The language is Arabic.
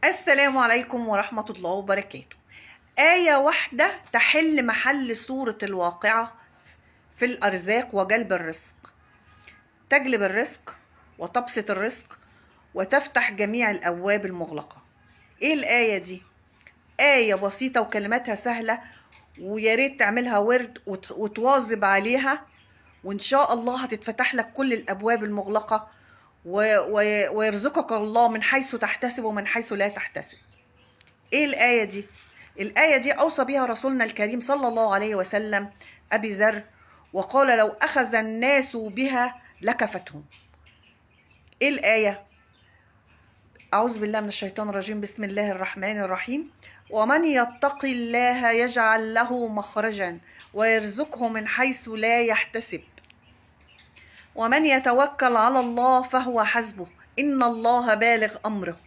السلام عليكم ورحمة الله وبركاته. آية واحدة تحل محل سورة الواقعة في الأرزاق وجلب الرزق. تجلب الرزق وتبسط الرزق وتفتح جميع الأبواب المغلقة. إيه الآية دي؟ آية بسيطة وكلماتها سهلة، ويا ريت تعملها ورد وتواظب عليها، وإن شاء الله هتتفتح لك كل الأبواب المغلقة ويرزقك الله من حيث تحتسب ومن حيث لا تحتسب. ايه الآية دي؟ الآية دي أوصى بها رسولنا الكريم صلى الله عليه وسلم أبي ذر، وقال لو أخذ الناس بها لكفتهم. ايه الآية؟ أعوذ بالله من الشيطان الرجيم. بسم الله الرحمن الرحيم. ومن يتق الله يجعل له مخرجا ويرزقه من حيث لا يحتسب ومن يتوكل على الله فهو حسبه إن الله بالغ أمره